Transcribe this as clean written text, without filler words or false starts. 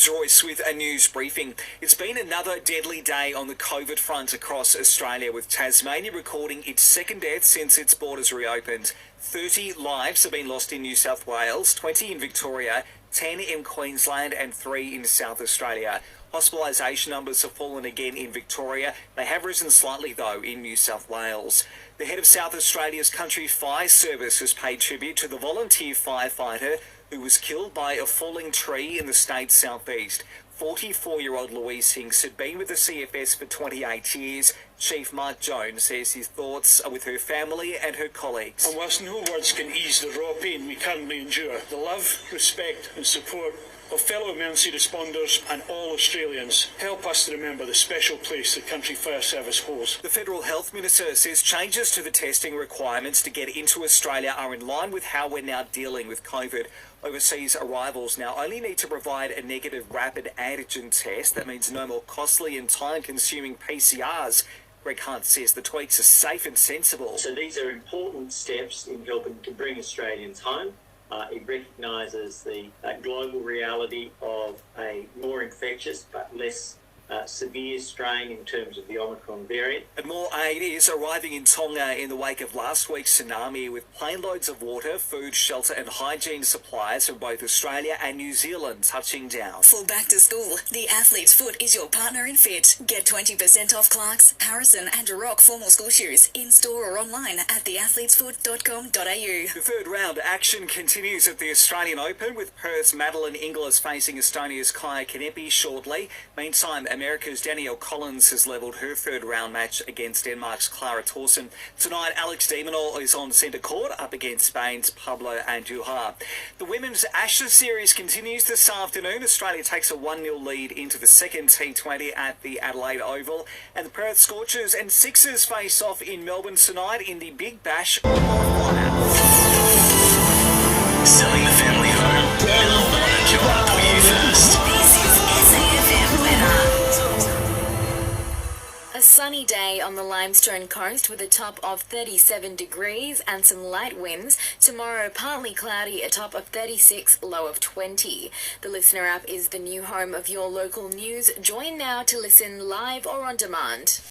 Here's Royce with a news briefing. It's been another deadly day on the COVID front across Australia, with Tasmania recording its second death since its borders reopened. 30 lives have been lost in New South Wales, 20 in Victoria, 10 in Queensland and 3 in South Australia. Hospitalisation numbers have fallen again in Victoria. They have risen slightly, though, in New South Wales. The head of South Australia's Country Fire Service has paid tribute to the volunteer firefighter who was killed by a falling tree in the state's southeast. 44-year-old Royce had been with the CFS for 28 years. Chief Mark Jones says his thoughts are with her family and her colleagues. And whilst no words can ease the raw pain we currently endure, the love, respect and support of fellow emergency responders and all Australians help us to remember the special place the Country Fire Service holds. The Federal Health Minister says changes to the testing requirements to get into Australia are in line with how we're now dealing with COVID. Overseas arrivals now only need to provide a negative rapid antigen test. That means no more costly and time-consuming PCRs. Greg Hunt says the tweaks are safe and sensible. So these are important steps in helping to bring Australians home. It recognises the global reality of a more infectious but less severe strain in terms of the Omicron variant. And more aid is arriving in Tonga in the wake of last week's tsunami, with plane loads of water, food, shelter and hygiene supplies from both Australia and New Zealand touching down. For back to school, the Athlete's Foot is your partner in fit. Get 20% off Clarks, Harrison and Rock formal school shoes in store or online at theathletesfoot.com.au. The third round action continues at the Australian Open, with Perth's Madeline Inglis facing Estonia's Kaia Kanepi shortly. Meantime, America's Danielle Collins has levelled her third round match against Denmark's Clara Thorsen. Tonight, Alex de Minaur is on centre court up against Spain's Pablo Andujar. The Women's Ashes series continues this afternoon. Australia takes a 1-0 lead into the second T20 at the Adelaide Oval. And the Perth Scorchers and Sixers face off in Melbourne tonight in the Big Bash. Selling the family home. Miller want a job for you first. This is SAFM weather. A sunny day on the Limestone coast with a top of 37 degrees and some light winds. Tomorrow, partly cloudy, a top of 36, low of 20. The Listener app is the new home of your local news. Join now to listen live or on demand.